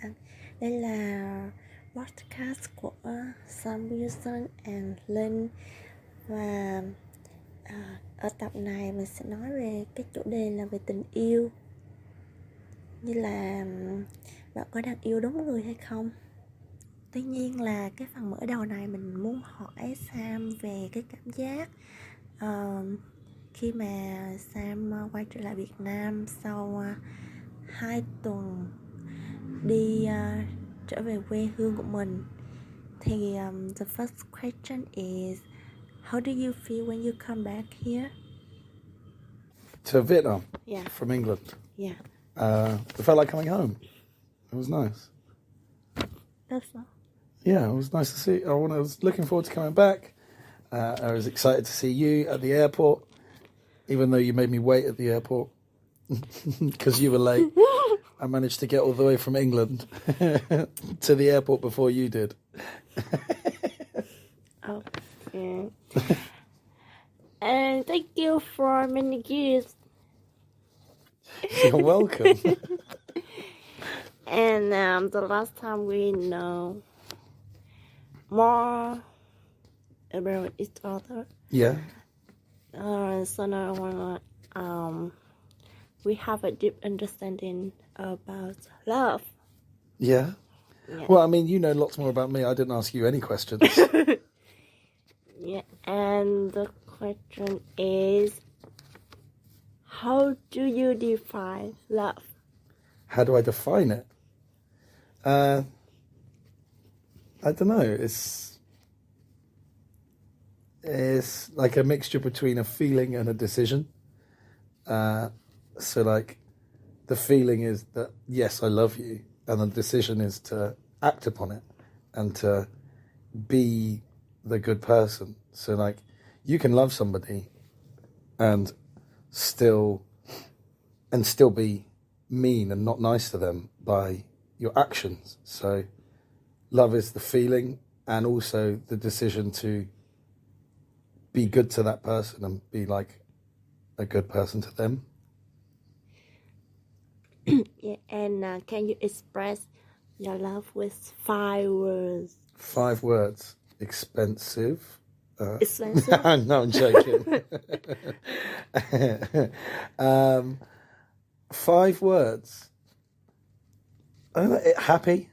bạn. Đây là podcast của Some Wilson and Linh. Và ở tập này mình sẽ nói về cái chủ đề là về tình yêu. Như là bạn có đang yêu đúng người hay không? Tuy nhiên là cái phần mở đầu này mình muốn hỏi Sam về cái cảm giác khi mà Sam quay trở lại Việt Nam sau 2 tuần đi trở về quê hương của mình. Thì the first question is, how do you feel when you come back here? To Vietnam? Yeah. From England? Yeah. It felt like coming home. It was nice. That's all. Yeah, it was nice to see. I was looking forward to coming back. I was excited to see you at the airport, even though you made me wait at the airport because you were late. I managed to get all the way from England to the airport before you did. Okay. And thank you for many gifts. You're welcome. And the last time we know more about each other. Yeah. So now we have a deep understanding about love. Yeah. Well, I mean, you know lots more about me. I didn't ask you any questions. Yeah, and the question is, how do you define love? How do I define it? I don't know. It's like a mixture between a feeling and a decision. So like the feeling is that, yes, I love you. And the decision is to act upon it and to be the good person. So like you can love somebody and still be mean and not nice to them by your actions. So love is the feeling and also the decision to be good to that person and be like a good person to them. Yeah, and can you express your love with 5 words? 5 words. Expensive. Expensive? No, I'm joking. 5 words. I don't know, happy.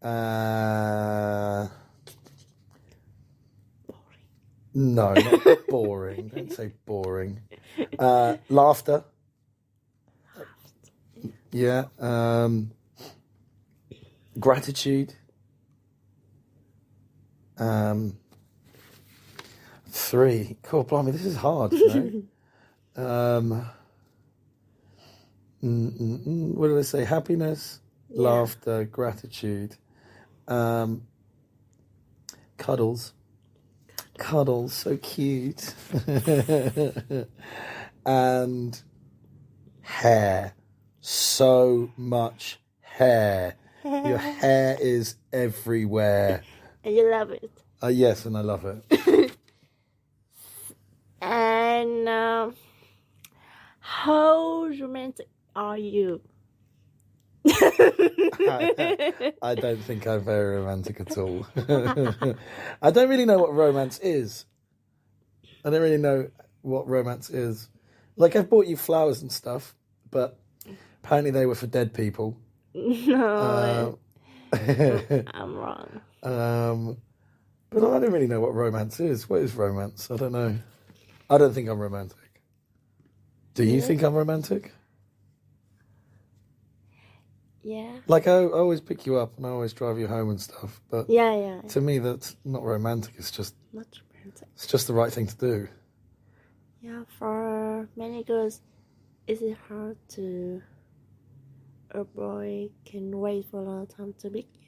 No, not boring. Don't say boring. Laughter. Yeah. Gratitude. 3. Cool, blimey, this is hard, you know. What did I say? Happiness, laughter, gratitude, cuddles. Cuddles, so cute. And hair. So much hair. Your hair is everywhere. And you love it. Yes, and I love it. And how romantic are you? I don't think I'm very romantic at all. I don't really know what romance is. I don't really know what romance is. Like, I've bought you flowers and stuff, but apparently they were for dead people. No, I'm wrong. But I don't really know what romance is. What is romance? I don't know. I don't think I'm romantic. Do you think I'm romantic? Yeah. Like, I always pick you up and I always drive you home and stuff. But Yeah. to me, that's not romantic. It's just Not romantic. It's just the right thing to do. Yeah, for many girls, is it hard to... A boy can wait for a long time to meet you?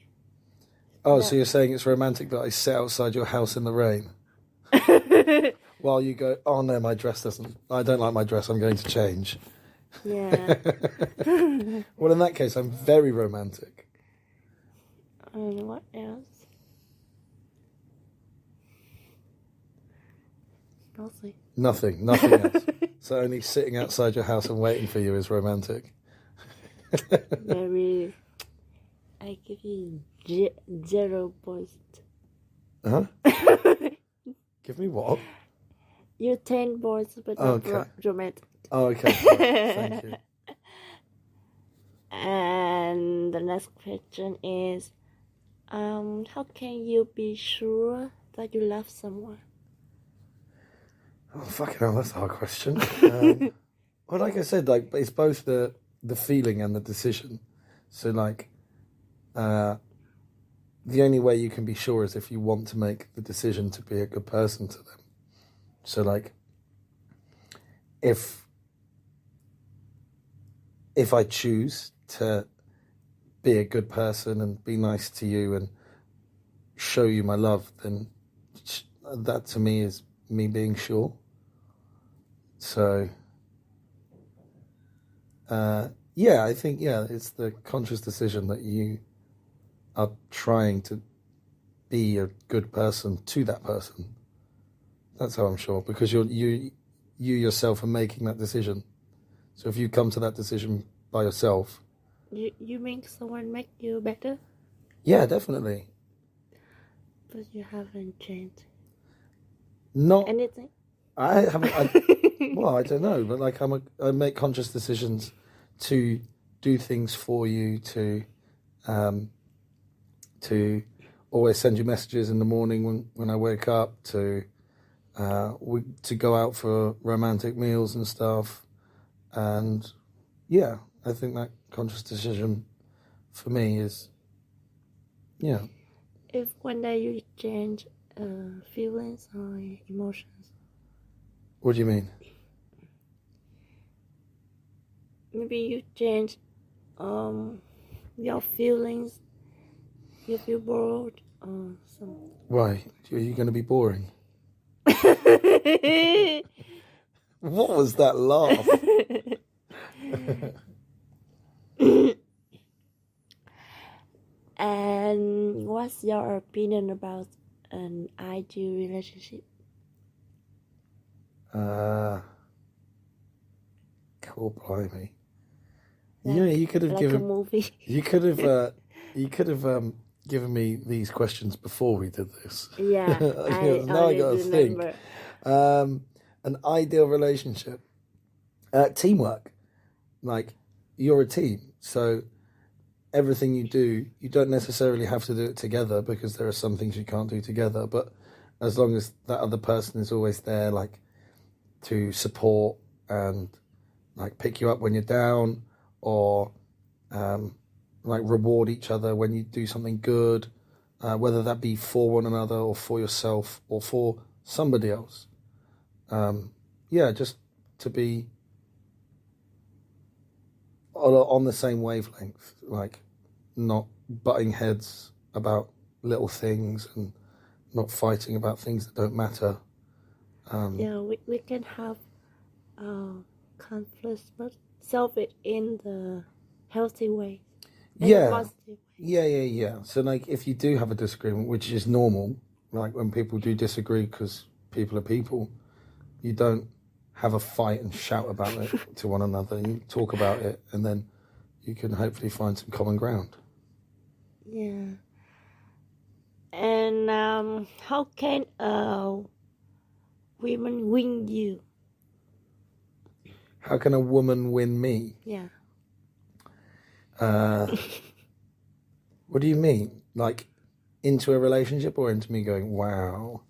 Oh, so you're saying it's romantic that I sit outside your house in the rain? While you go, oh no, my dress doesn't... I don't like my dress, I'm going to change. Yeah. Well, in that case, I'm very romantic. And what else? Nothing else. So only sitting outside your house and waiting for you is romantic. Maybe I give you 0 points. Huh? Give me what? You 10 points, but Okay. not romantic. Oh, okay. Right. Thank you. And the next question is, how can you be sure that you love someone? Oh, fucking hell, that's a hard question. Well, like I said, like it's both the feeling and the decision. So, like, the only way you can be sure is if you want to make the decision to be a good person to them. So, like, if I choose to be a good person and be nice to you and show you my love, then that to me is me being sure. So, yeah, I think, it's the conscious decision that you are trying to be a good person to that person. That's how I'm sure, because you yourself are making that decision. So if you come to that decision by yourself... You make someone make you better? Yeah, definitely. But you haven't changed Not anything? I haven't. Well, I don't know, but like I make conscious decisions to do things for you, to always send you messages in the morning when I wake up, to go out for romantic meals and stuff, and yeah, I think that conscious decision for me is, yeah. If one day you change feelings or emotions, What do you mean? maybe you change your feelings, you feel bored or something. Why? Are you going to be boring? What was that laugh? And what's your opinion about an ideal relationship? Cool, blimey. Like, you could have like given a movie. You could have given me these questions before we did this. Yeah, Now I got to think. remember. An ideal relationship, teamwork. Like, you're a team, so everything you do, you don't necessarily have to do it together, because there are some things you can't do together. But as long as that other person is always there, like, to support and like pick you up when you're down, or like reward each other when you do something good, whether that be for one another or for yourself or for somebody else. Just to be on the same wavelength, like not butting heads about little things and not fighting about things that don't matter. We can have conflicts, but solve it in the healthy way. Yeah. Positive way. Yeah. So, like, if you do have a disagreement, which is normal, like when people do disagree because people are people, you don't have a fight and shout about it to one another. You talk about it, and then you can hopefully find some common ground. Yeah. And how can women win you? How can a woman win me? Yeah. What do you mean? Like, into a relationship, or into me going, wow?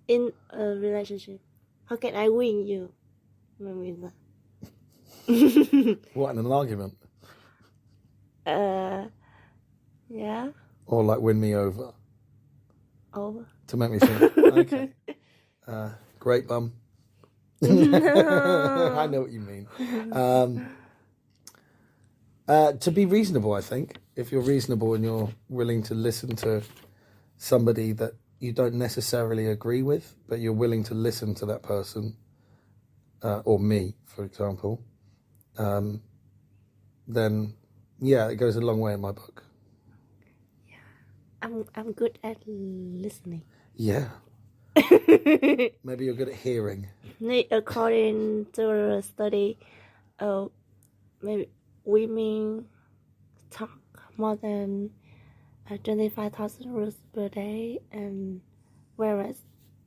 In a relationship. How can I win you? What, in an argument? Yeah. Or like win me over? Over. To make me think. Okay. Great bum. I know what you mean. To be reasonable, I think. If you're reasonable and you're willing to listen to somebody that you don't necessarily agree with, but you're willing to listen to that person, or me, for example, then, yeah, it goes a long way in my book. Yeah. I'm good at listening. Yeah. Maybe you're good at hearing. According to a study, maybe women talk more than 25,000 words per day, and whereas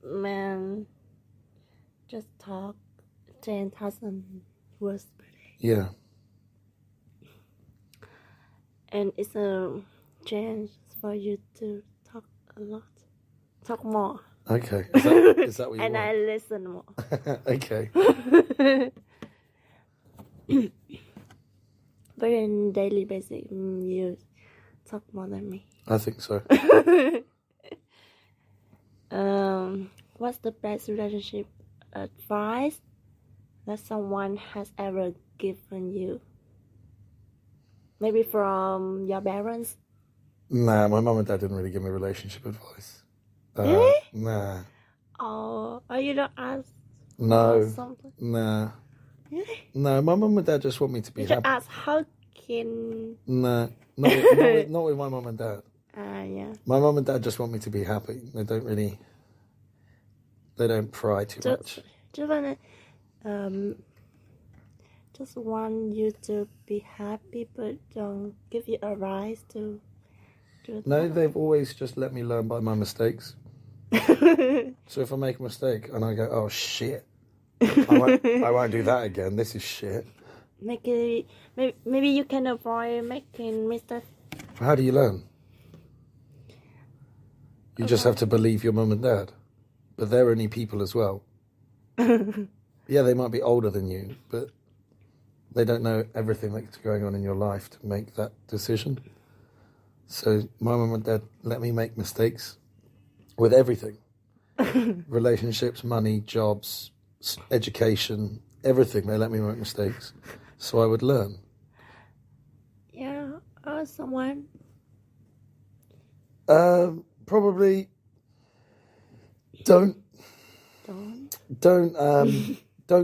men just talk 10,000 words per day. Yeah. And it's a chance for you to talk a lot, talk more. Okay. Is that what you and want? I listen more. Okay. But on daily basis, you talk more than me. I think so. What's the best relationship advice that someone has ever given you? Maybe from your parents? Nah, my mum and dad didn't really give me relationship advice. Really? Nah. Oh, you don't ask No. something? Nah. Really? No, my mum and dad just want me to be You happy. should ask how can... Nah, not with my mum and dad. Yeah. My mum and dad just want me to be happy. They don't pry too much. Just want you to be happy, but don't give you advice to do that. No, they've always just let me learn by my mistakes. So if I make a mistake and I go, oh shit, I won't do that again. This is shit. Maybe you can avoid making mistakes. How do you learn? You just have to believe your mum and dad. But they're only people as well. Yeah, they might be older than you, but they don't know everything that's going on in your life to make that decision. So my mum and dad let me make mistakes with everything. Relationships, money, jobs, education, everything. They let me make mistakes. So I would learn. Yeah, or someone. Probably don't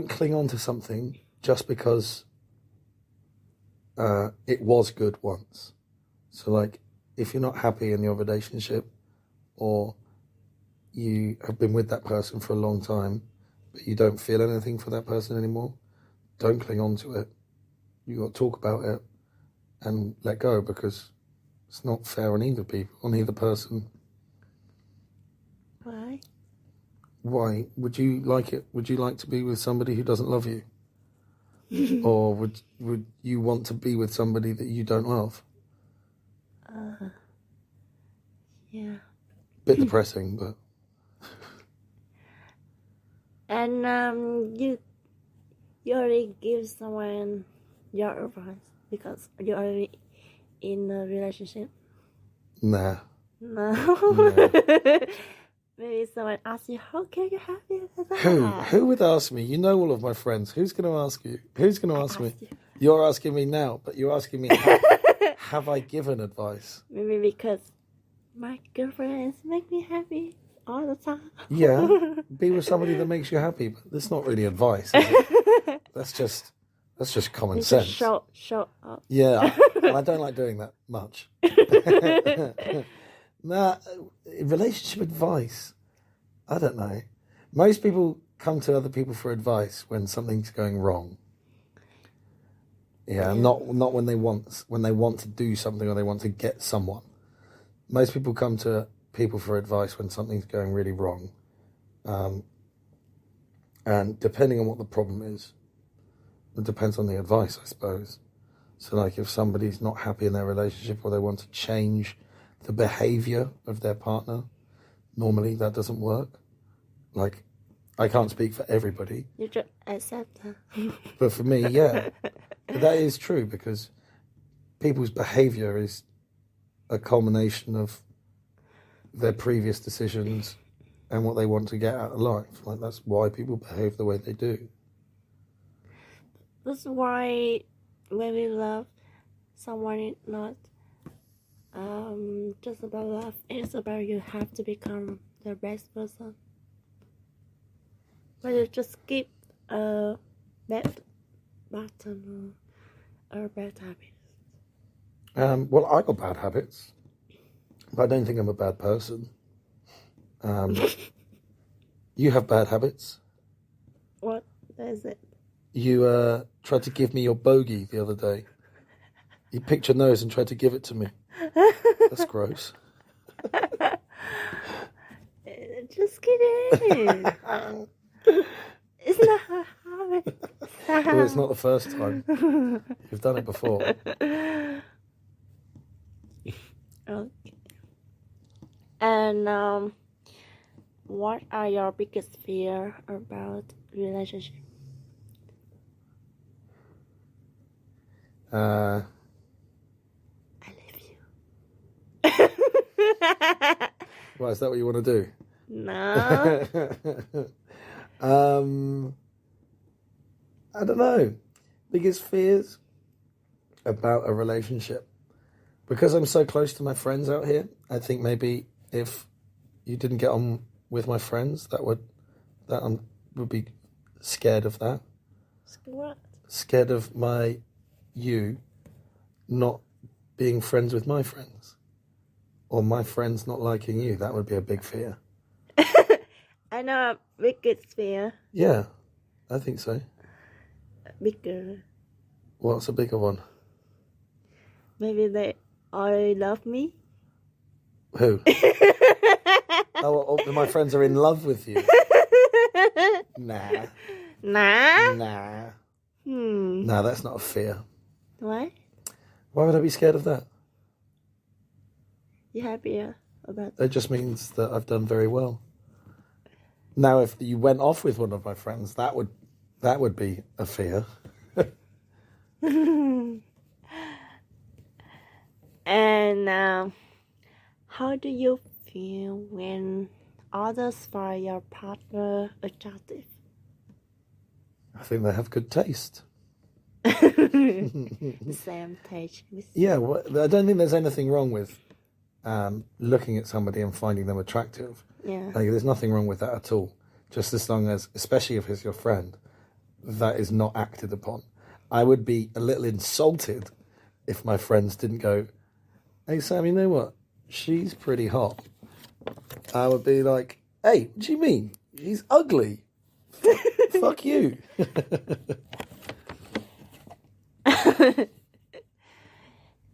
cling on to something just because it was good once. So like, if you're not happy in your relationship, or you have been with that person for a long time, but you don't feel anything for that person anymore, don't cling on to it. You got to talk about it and let go, because it's not fair on either person. Why? Why? Would you like it? Would you like to be with somebody who doesn't love you? Or would you want to be with somebody that you don't love? Yeah. Bit depressing, but... And you already give someone your advice because you're already in a relationship? Nah. No. Maybe someone asks you, how can you have it? Who would ask me? You know all of my friends. Who's going to ask you? Who's going to ask me? You. You're asking me now, but you're asking me, have I given advice? Maybe because my girlfriends make me happy all the time. Yeah, be with somebody that makes you happy, but that's not really advice, is it? That's just common sense. Show up. Yeah, and I don't like doing that much. Nah, relationship advice, I don't know. Most people come to other people for advice when something's going wrong. Yeah, not when they want to do something or they want to get someone. Most people come to people for advice when something's going really wrong. And depending on what the problem is, it depends on the advice, I suppose. So like if somebody's not happy in their relationship or they want to change the behaviour of their partner, normally that doesn't work. Like, I can't speak for everybody. You just accept that. But for me, yeah. But that is true, because people's behaviour is a culmination of their previous decisions and what they want to get out of life. Like, that's why people behave the way they do. That's why when we love someone, it's not just about love. It's about you have to become the best person. But you just keep a bad pattern or bad habits. Well, I got bad habits, but I don't think I'm a bad person. You have bad habits. What is it? You tried to give me your bogey the other day. You picked your nose and tried to give it to me. That's gross. Just kidding. It's not her habit. Well, it's not the first time. You've done it before. Okay. And what are your biggest fear about relationship? Uh, I love you. well, is that what you want to do? No. I don't know. Biggest fears about a relationship. Because I'm so close to my friends out here, I think maybe if you didn't get on with my friends, I would be scared of that. What? Scared of you not being friends with my friends. Or my friends not liking you. That would be a big fear. I know a biggest fear. Yeah, I think so. Bigger. What's a bigger one? Maybe they all love me. Who? Oh, my friends are in love with you. Nah. Nah. Nah. Nah, that's not a fear. Why? Why would I be scared of that? You happier about It just means that I've done very well. Now, if you went off with one of my friends, that would be a fear. And how do you feel when others find your partner attractive? I think they have good taste. Same taste. Yeah, well, I don't think there's anything wrong with looking at somebody and finding them attractive. Yeah. Like, there's nothing wrong with that at all. Just as long as, especially if it's your friend, that is not acted upon. I would be a little insulted if my friends didn't go, "Hey, Sam, you know what? She's pretty hot." I would be like, "Hey, what do you mean? He's ugly. Fuck you."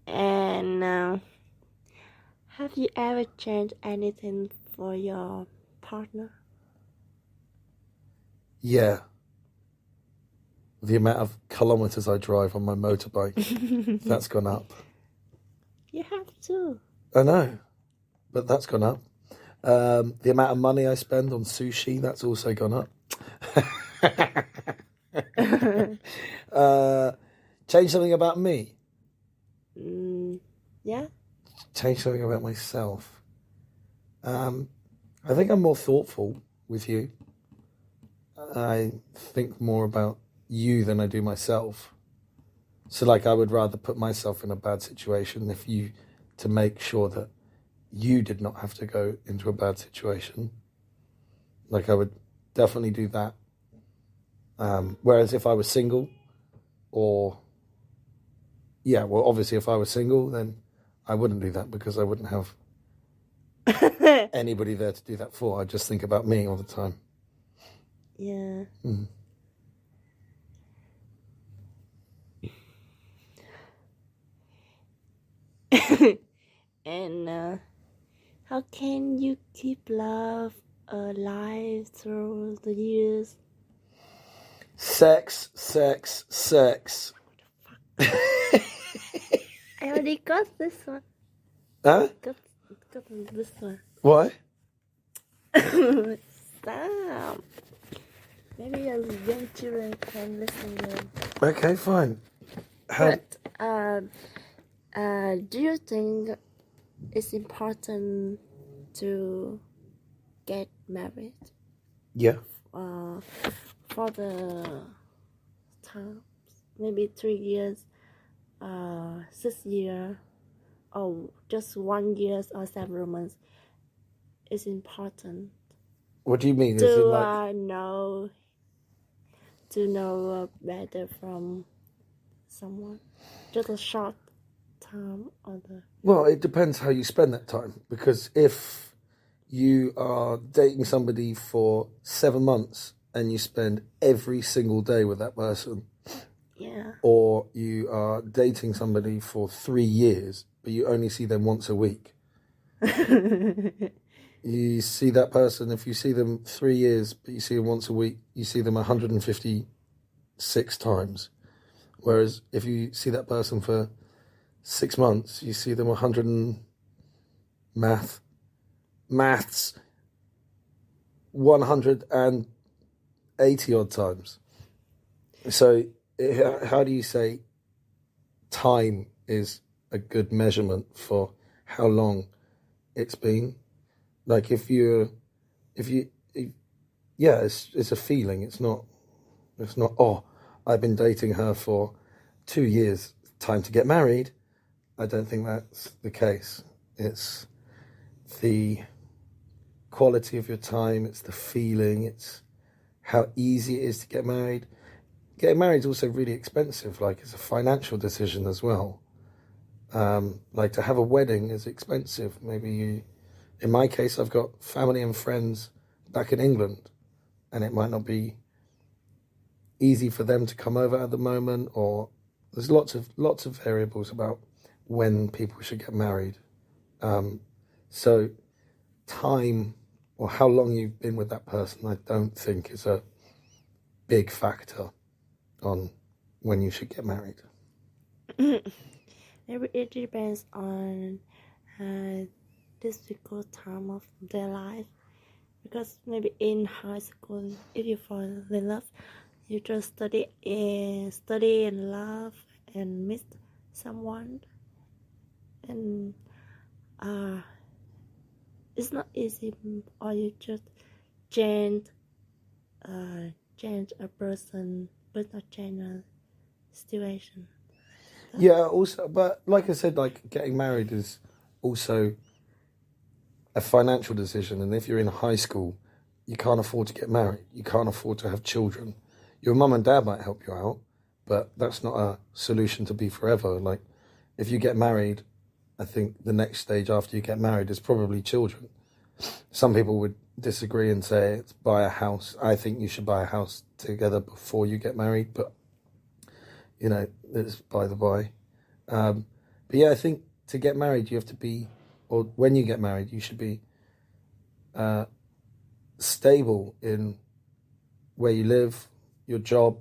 And have you ever changed anything for your partner? Yeah. The amount of kilometres I drive on my motorbike, that's gone up. You have to. I know, but that's gone up. The amount of money I spend on sushi, that's also gone up. Change something about me? Yeah. Change something about myself? I think I'm more thoughtful with you. I think more about you than I do myself. So, like, I would rather put myself in a bad situation to make sure that you did not have to go into a bad situation. Like, I would definitely do that. Whereas if I was single, obviously if I was single, then I wouldn't do that because I wouldn't have anybody there to do that for. I just think about me all the time. Yeah. And how can you keep love alive through the years? Sex. I already got this one. Huh? Got this one. Why? Stop. Maybe your young children can listen in. Okay, fine. But do you think it's important to get married? Yeah. For the time, maybe 3 years, 6 years, or just 1 year or several months. It's important. What do you mean? To know better from someone. Just a short time or the. Well, it depends how you spend that time. Because if you are dating somebody for 7 months and you spend every single day with that person, Yeah. Or you are dating somebody for 3 years, but you only see them once a week. You see that person, if you see them 3 years, but you see them once a week, you see them 156 times. Whereas if you see that person for 6 months, you see them 100 and maths 180 odd times. So how do you say time is a good measurement for how long it's been? Like it's a feeling. It's not, oh, I've been dating her for 2 years, time to get married. I don't think that's the case. It's the quality of your time, it's the feeling, it's how easy it is to get married. Getting married is also really expensive, like it's a financial decision as well. Like to have a wedding is expensive. In my case, I've got family and friends back in England, and it might not be easy for them to come over at the moment, or there's lots of variables about when people should get married. So time or how long you've been with that person, I don't think is a big factor on when you should get married. Maybe it depends on this difficult time of their life. Because maybe in high school, if you fall in love, you just study and love and miss someone, and it's not easy. Or you just change a person, but not change a situation. Yeah, also, but like I said, like getting married is also a financial decision, and if you're in high school, you can't afford to get married. You can't afford to have children. Your mum and dad might help you out, but that's not a solution to be forever. Like, if you get married, I think the next stage after you get married is probably children. Some people would disagree and say it's buy a house. I think you should buy a house together before you get married, but you know, it's by the by. But yeah, I think to get married, you have to be, or when you get married, you should be stable in where you live, your job.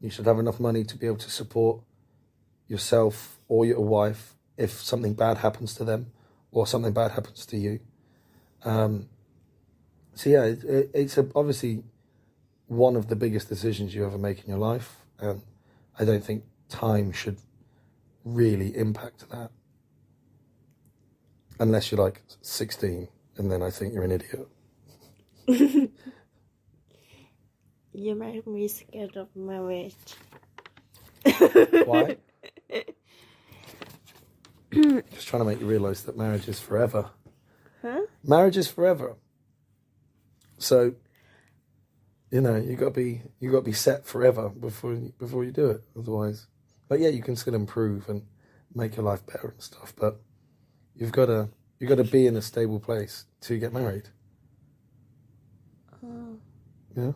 You should have enough money to be able to support yourself or your wife if something bad happens to them or something bad happens to you. So yeah, it's obviously one of the biggest decisions you ever make in your life, and I don't think time should really impact that. Unless you're like 16, and then I think you're an idiot. You make me scared of marriage. Why? Just trying to make you realise that marriage is forever. Huh? Marriage is forever. So, you know, you got to be set forever before you do it. Otherwise, but yeah, you can still improve and make your life better and stuff. But you've got to be in a stable place to get married. Yeah.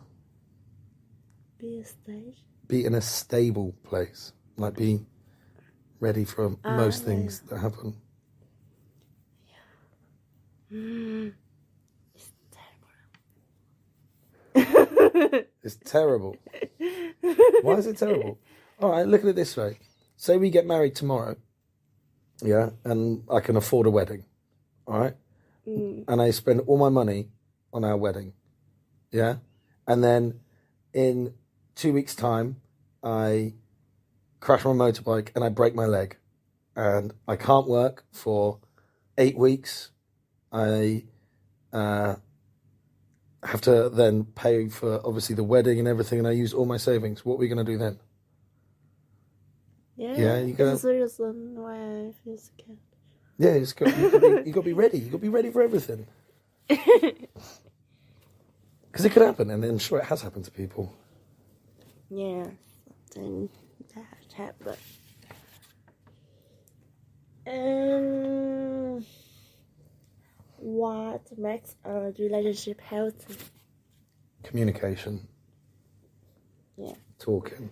Be in a stable place, like be ready for most things that happen. Yeah. It's terrible. Why is it terrible? All right, look at it this way. Say we get married tomorrow, yeah, and I can afford a wedding, all right? And I spend all my money on our wedding, yeah? And then in 2 weeks' time, I crash my motorbike and I break my leg. And I can't work for 8 weeks. I have to then pay for, obviously, the wedding and everything, and I use all my savings. What are we going to do then? Yeah, you got to... reason why I feel scared. Yeah, you got to be ready. You got to be ready for everything. Because it could happen, and I'm sure it has happened to people. Yeah, something that happened. What makes a relationship healthy? Communication. Yeah. Talking.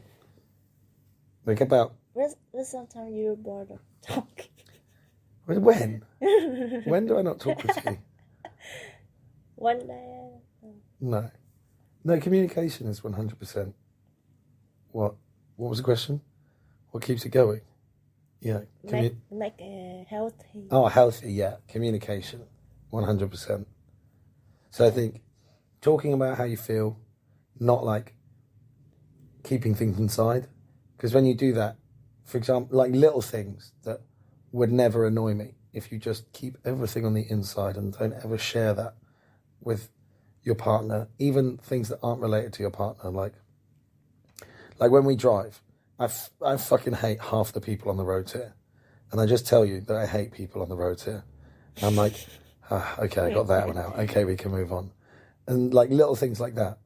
Like about But sometimes you're bored of talking. when? When do I not talk with you? One day. No. No, communication is 100%. What was the question? What keeps it going? Yeah. Make a healthy. Oh, healthy, yeah. Communication, 100%. So I think talking about how you feel, not like keeping things inside. Because when you do that, for example, like little things that would never annoy me, if you just keep everything on the inside and don't ever share that with your partner, even things that aren't related to your partner, like when we drive, I fucking hate half the people on the roads here. And I just tell you that I hate people on the roads here. And I'm like, okay, I got that one out. Okay, we can move on. And like little things like that.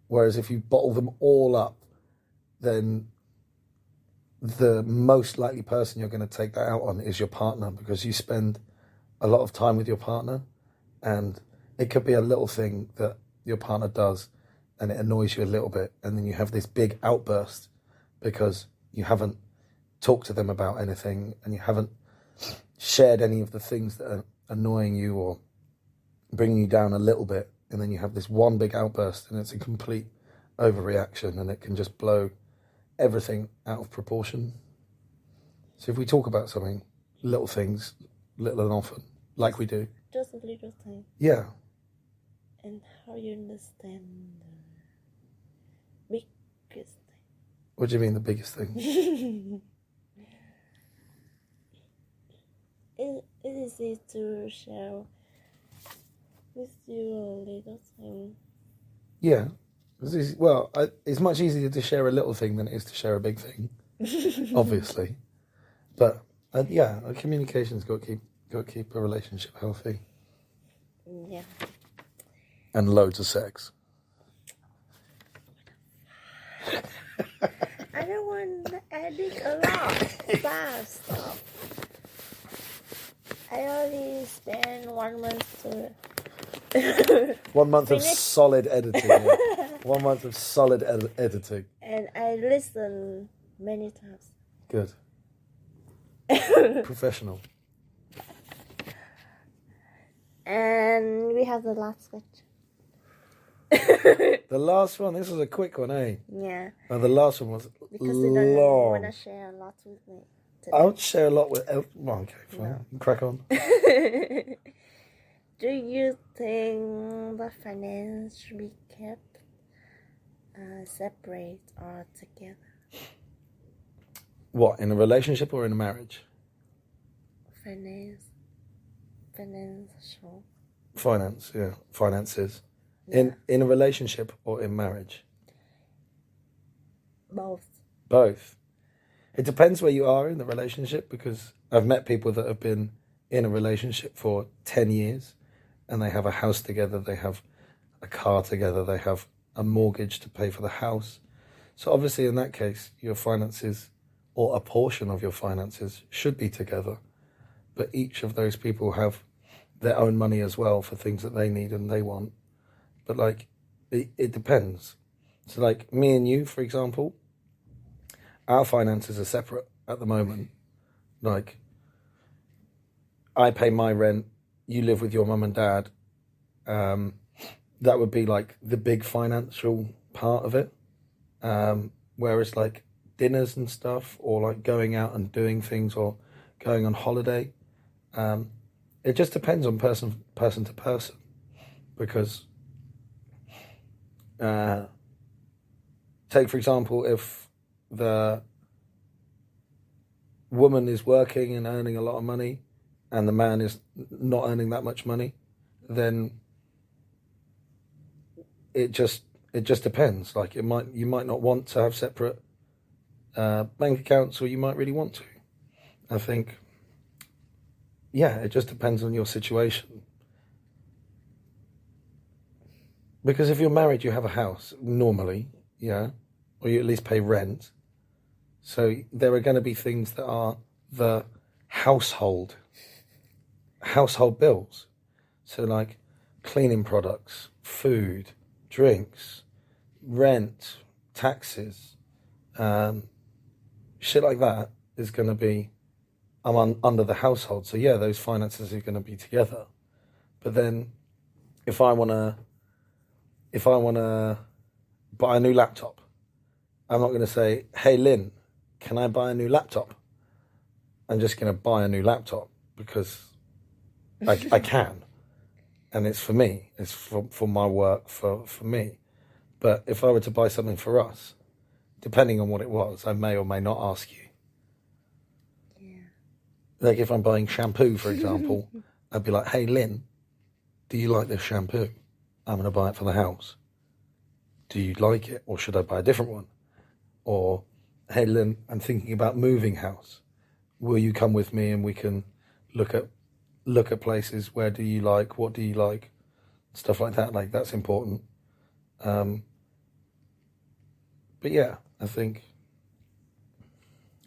Whereas if you bottle them all up, then the most likely person you're going to take that out on is your partner, because you spend a lot of time with your partner, and it could be a little thing that your partner does and it annoys you a little bit, and then you have this big outburst because you haven't talked to them about anything and you haven't shared any of the things that are annoying you or bringing you down a little bit, and then you have this one big outburst and it's a complete overreaction and it can just blow everything out of proportion. So if we talk about something, little things, little and often, like we do. Just a little thing. Yeah. And how you understand the biggest thing. What do you mean the biggest thing? It is easy to share with you a little thing. Yeah. It's much easier to share a little thing than it is to share a big thing, obviously. But yeah, communication's got to keep a relationship healthy. Yeah. And loads of sex. I don't want to edit a lot fast. I already spent 1 month to 1 month of solid editing. Yeah. 1 month of solid editing. And I listen many times. Good. Professional. And we have the last question. The last one, this was a quick one, eh? Yeah. Oh, the last one was because you don't long. want to share a lot with me today. I would share a lot with... Well, okay, fine. No. Crack on. Do you think that finance should be kept separate or together? What, in a relationship or in a marriage? Financial. Finance, yeah. Finances. Yeah. In a relationship or in marriage? Both. It depends where you are in the relationship, because I've met people that have been in a relationship for 10 years and they have a house together, they have a car together, they have a mortgage to pay for the house. So obviously in that case, your finances, or a portion of your finances, should be together. But each of those people have their own money as well for things that they need and they want. But like, it depends. So like me and you, for example, our finances are separate at the moment. Like, I pay my rent, you live with your mum and dad. That would be like the big financial part of it. Whereas like dinners and stuff, or like going out and doing things, or going on holiday, it just depends on person to person. Because take for example, if the woman is working and earning a lot of money and the man is not earning that much money, then it just depends. Like, you might not want to have separate bank accounts, or you might really want to. I think, yeah, it just depends on your situation. Because if you're married, you have a house normally, yeah, or you at least pay rent. So there are going to be things that are the household bills. So like cleaning products, food, drinks, rent, taxes, shit like that is going to be, under the household. So yeah, those finances are going to be together. But then if I want to buy a new laptop, I'm not going to say, hey, Lynn, can I buy a new laptop? I'm just going to buy a new laptop because I can. And it's for me. It's for my work, for me. But if I were to buy something for us, depending on what it was, I may or may not ask you. Yeah. Like if I'm buying shampoo, for example, I'd be like, hey, Lynn, do you like this shampoo? I'm going to buy it for the house. Do you like it, or should I buy a different one? Or, hey, Lynn, I'm thinking about moving house. Will you come with me and we can look at places? Where do you like? What do you like? Stuff like that. Like, that's important. But yeah, I think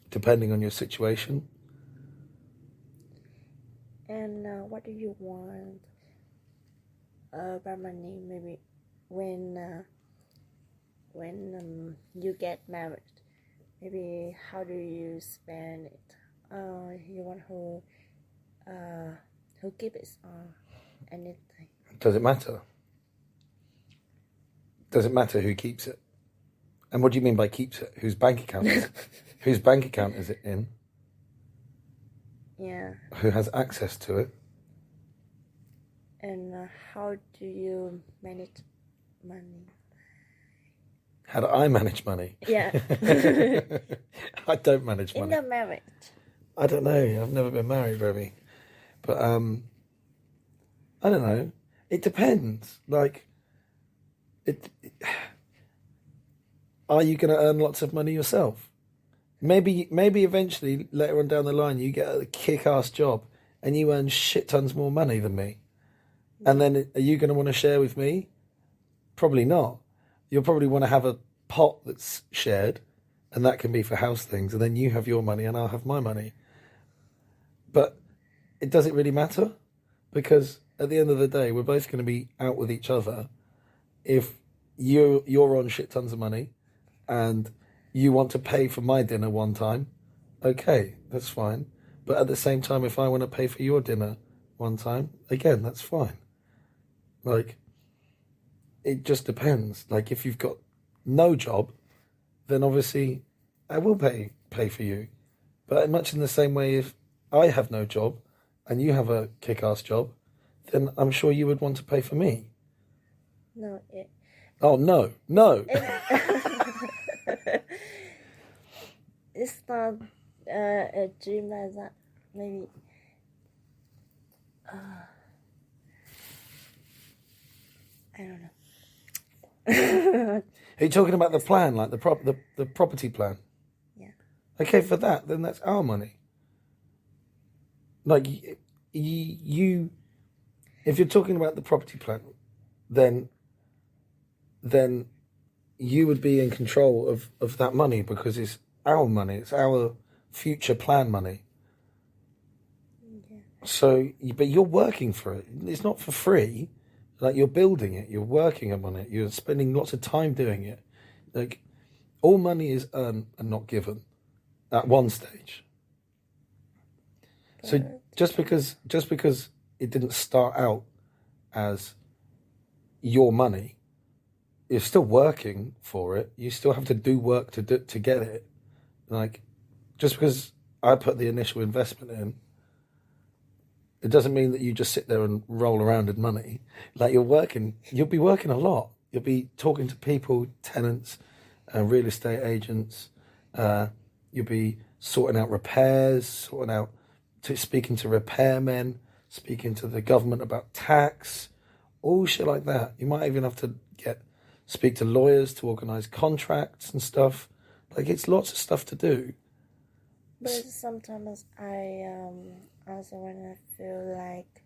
depending on your situation. And what do you want by money? Maybe when you get married, maybe how do you spend it? You want who keep it or anything? Does it matter? Does it matter who keeps it? And what do you mean by keeps it? Whose bank account is it? Whose bank account is it in? Yeah. Who has access to it? And how do you manage money? How do I manage money? Yeah. I don't manage money. In the marriage. I don't know. I've never been married, Remy. But I don't know. It depends. Like, are you going to earn lots of money yourself? Maybe eventually, later on down the line, you get a kick-ass job and you earn shit tons more money than me. And then are you going to want to share with me? Probably not. You'll probably want to have a pot that's shared, and that can be for house things, and then you have your money and I'll have my money. But does it really matter? Because at the end of the day, we're both going to be out with each other. If you're on shit tons of money and you want to pay for my dinner one time, okay, that's fine. But at the same time, if I want to pay for your dinner one time, again, that's fine. Like, it just depends. Like, if you've got no job, then obviously I will pay for you. But much in the same way, if I have no job and you have a kick-ass job, then I'm sure you would want to pay for me. No. Oh, no. It's not a dream like that. Maybe. I don't know. Are you talking about the plan, like the property plan? Yeah. Okay, for that, then that's our money. Like, you if you're talking about the property plan, then you would be in control of that money because it's our money. It's our future plan money. Yeah. So, but you're working for it. It's not for free. Like, you're building it. You're working on it. You're spending lots of time doing it. Like, all money is earned and not given at one stage. So just because it didn't start out as your money, you're still working for it. You still have to do work to get it. Like, just because I put the initial investment in, it doesn't mean that you just sit there and roll around in money. Like, you'll be working a lot. You'll be talking to people, tenants, real estate agents. You'll be sorting out repairs, speaking to repairmen, speaking to the government about tax, all shit like that. You might even have to speak to lawyers to organise contracts and stuff. Like, it's lots of stuff to do. But sometimes I also when I feel like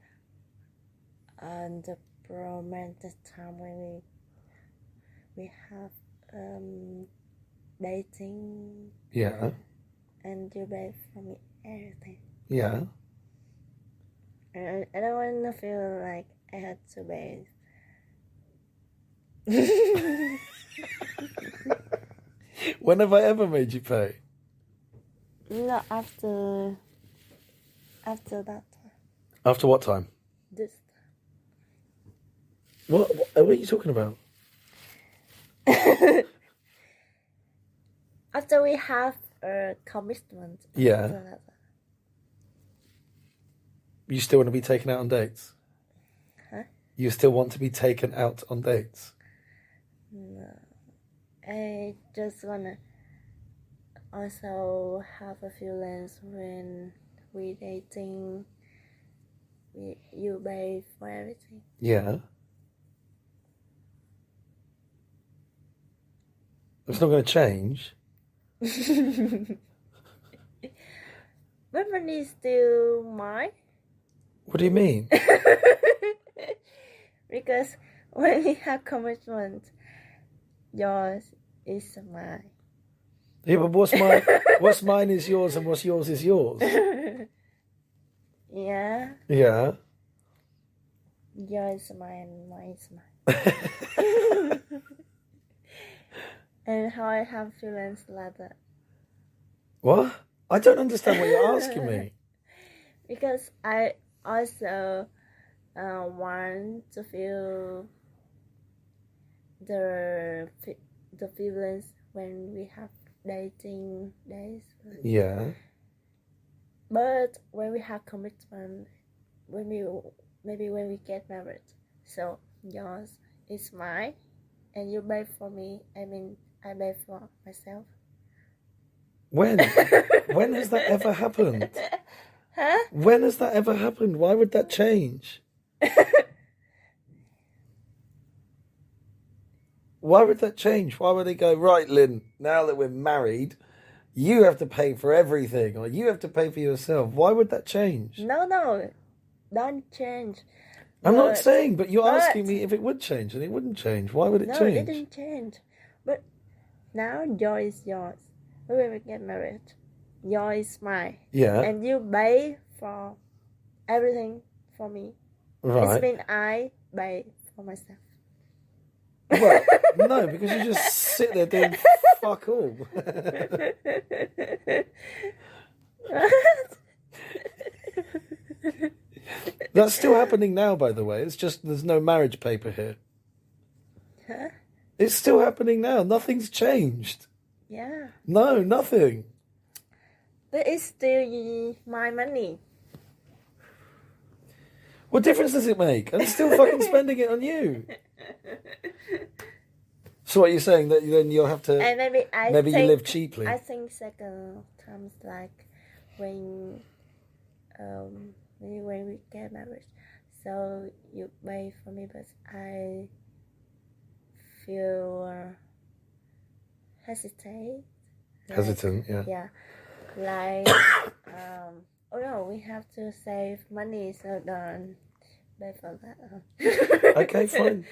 the romantic time when we have dating. Yeah. And you pay for me everything. Yeah. And I don't want to feel like I had to pay. When have I ever made you pay? No, after that. After what time? This. What are you talking about? After we have a commitment. Yeah. After that. You still want to be taken out on dates? Huh? You still want to be taken out on dates? No. I just wanna also have a feelings when we dating. You pay for everything. Yeah. It's not going to change. But money is still mine. What do you mean? Because when we have commitment, yours is mine. Yeah, but what's mine is yours and what's yours is yours. Yeah. Yeah. Yours is mine, mine is mine. And how I have feelings like that. What? I don't understand what you're asking me. Because I also want to feel the feelings when we have dating days. Yeah. But when we have commitment, maybe when we get married, so yours is mine, and you pay for me. I mean, I pay for myself. When? When has that ever happened? Huh? When has that ever happened? Why would that change? Why would that change? Why would they go, right, Lynn, now that we're married, you have to pay for everything, or you have to pay for yourself? Why would that change? No, don't change. I'm not saying, but you're asking me if it would change, and it wouldn't change. Why would it change? No, it didn't change. But now yours is yours. When we get married, yours is mine. Yeah. And you pay for everything for me. Right. It means I pay for myself. Well, no, because you just sit there doing fuck all. That's still happening now, by the way. It's just there's no marriage paper here. Huh? It's still happening now. Nothing's changed. Yeah. No, nothing. But it's still my money. What difference does it make? I'm still fucking spending it on you. So what you're saying, that then you'll have to... And maybe you live cheaply. I think second times like when maybe when we get married. So you pay for me, but I feel hesitant, yeah. Yeah. Like oh no, we have to save money, so don't pay for that. Okay, fine.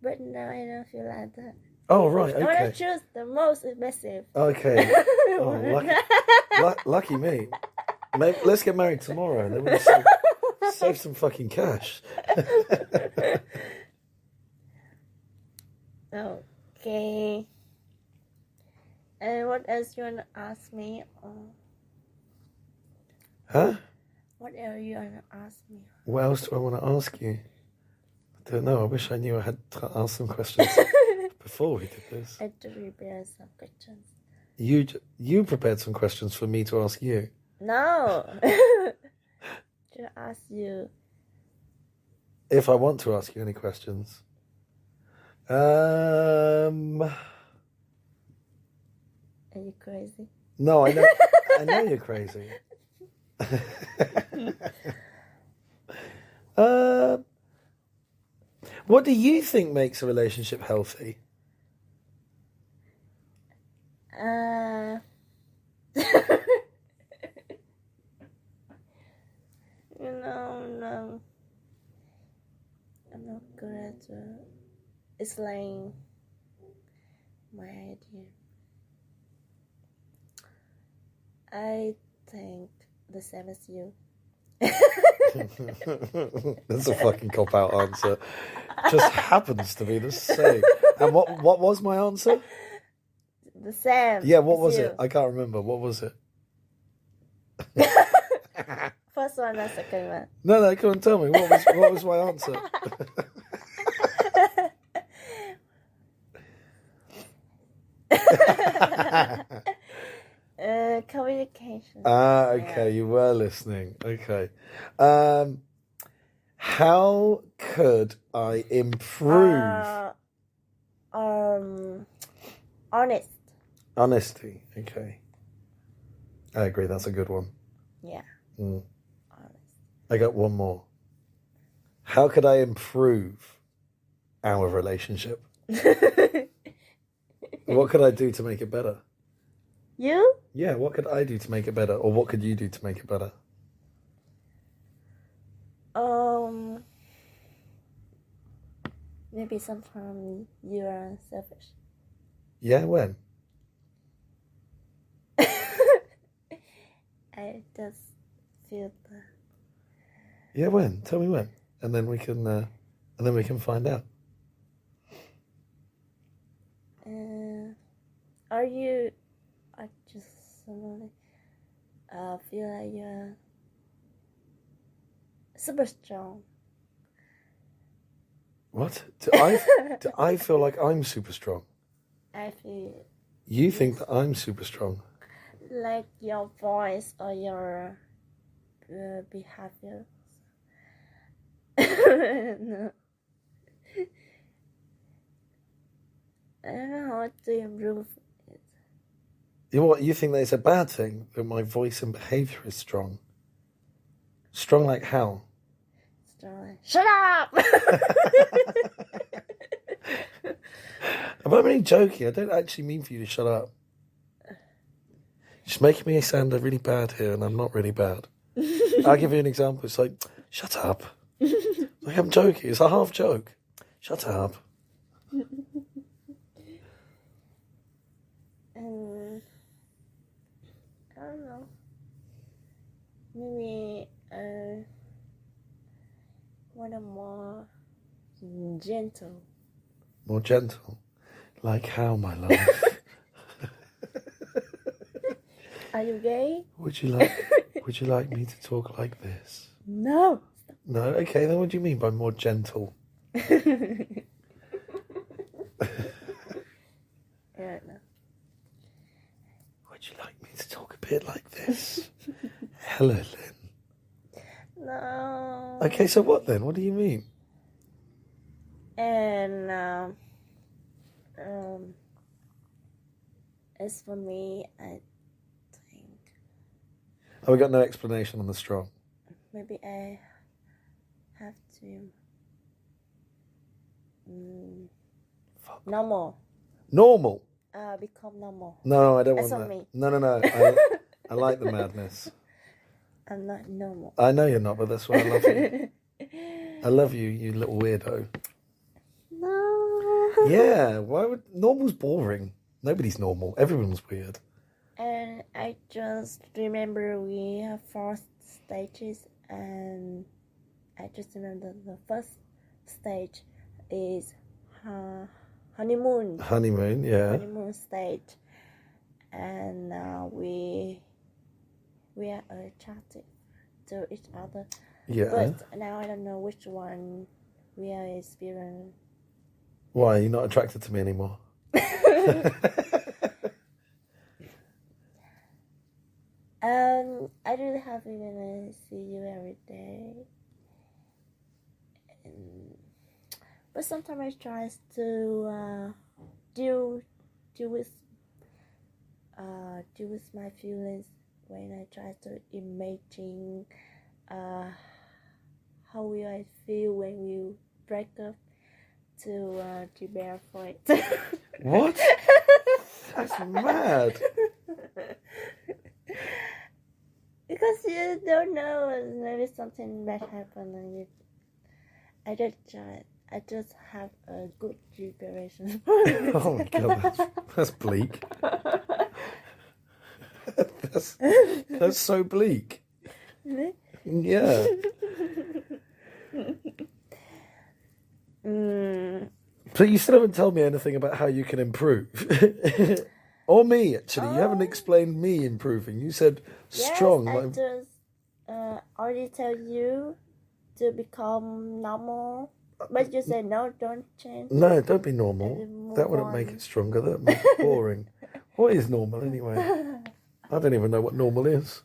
But now I don't feel like that. Oh, right, okay. I want to choose the most expensive. Okay. Oh, lucky me. Maybe, let's get married tomorrow, and then we'll save some fucking cash. Okay. And what else you want to ask me? Huh? What else you want to ask me? What else do I want to ask you? I don't know. I wish I knew I had to ask some questions before we did this. I had to prepare some questions. You prepared some questions for me to ask you. No. To ask you. If I want to ask you any questions. Are you crazy? No, I know you're crazy. What do you think makes a relationship healthy? No. I'm not good at explain my idea. I think the same as you. That's a fucking cop-out answer. Just happens to be the same. And what was my answer? The same. Yeah, what was it? I can't remember. What was it? First one or second one? No, come on, tell me. What was my answer? Communication. Okay, you were listening. Okay. How could I improve? Honest. Honesty. Okay. I agree, that's a good one. Yeah. Mm. Honest. I got one more. How could I improve our relationship? What could I do to make it better? You? Yeah, what could I do to make it better? Or what could you do to make it better? Maybe sometimes you are selfish. Yeah, when? I just feel that. Yeah, when? Tell me when. And then we can find out. Are you? I just suddenly feel like you're super strong. What? Do I feel like I'm super strong? I feel You think that I'm super strong? like your voice or your behavior. No. I don't know how to improve it. You think that it's a bad thing that my voice and behaviour is strong? Strong like how? Strong. Shut up! I'm only joking. I don't actually mean for you to shut up. Just making me sound really bad here, and I'm not really bad. I'll give you an example. It's like, shut up. Like, I'm joking. It's a half joke. Shut up. I don't know. Maybe one more gentle. More gentle. Like how, my love? Are you gay? Would you like me to talk like this? No. No? Okay, then what do you mean by more gentle? I don't know. Would you like me to talk a bit like this? Hello, Lynn. No. Okay, so what then? What do you mean? And as for me, I think Oh, we got no explanation on the strong. maybe I have to normal. Normal? Become normal. No, I don't That's want on that. me. No. I like the madness. I'm not normal. I know you're not, but that's why I love you. I love you, you little weirdo. No. Yeah, why would... Normal's boring. Nobody's normal. Everyone's weird. And I just remember we have 4 stages, and I just remember the first stage is honeymoon. Honeymoon, yeah. Honeymoon stage, and we are attracted to each other. Yeah. But now I don't know which one we are experiencing. Why? You're not attracted to me anymore? I really happy when I see you every day. But sometimes I try to deal with my feelings when I try to imagine how will I feel when we break up to prepare for it. What? That's mad. Because you don't know, maybe something bad happened and you. I just have a good preparation. Oh my god, that's bleak. That's so bleak. Really? Yeah. But you still haven't told me anything about how you can improve. Or me, actually. You haven't explained me improving. You said strong. Yes, already tell you to become normal, but you say no, don't change. No, don't be normal. Move That wouldn't on. make it stronger. That would make it boring. What is normal anyway? I don't even know what normal is.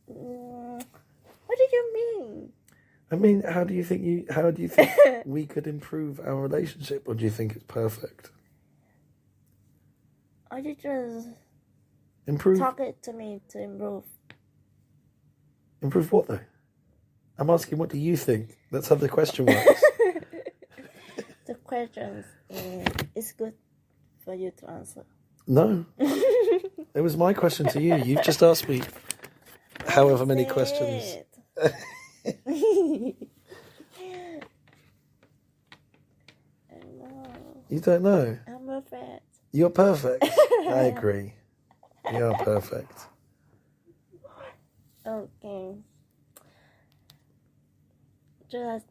What do you mean? I mean, how do you think we could improve our relationship, or do you think it's perfect? Or you just Improve? talk it to me to improve? Improve what though? I'm asking, what do you think? That's how the question works. The questions is good for you to answer. No. It was my question to you. You've just asked me however many questions. I know. You don't know. I'm perfect. You're perfect. I agree. You're perfect. Okay. Just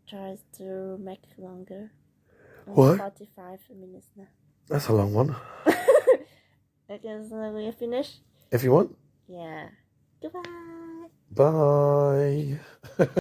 try to make it longer. What? 45 minutes now. That's a long one. Because we finish. If you want. Yeah. Goodbye. Bye.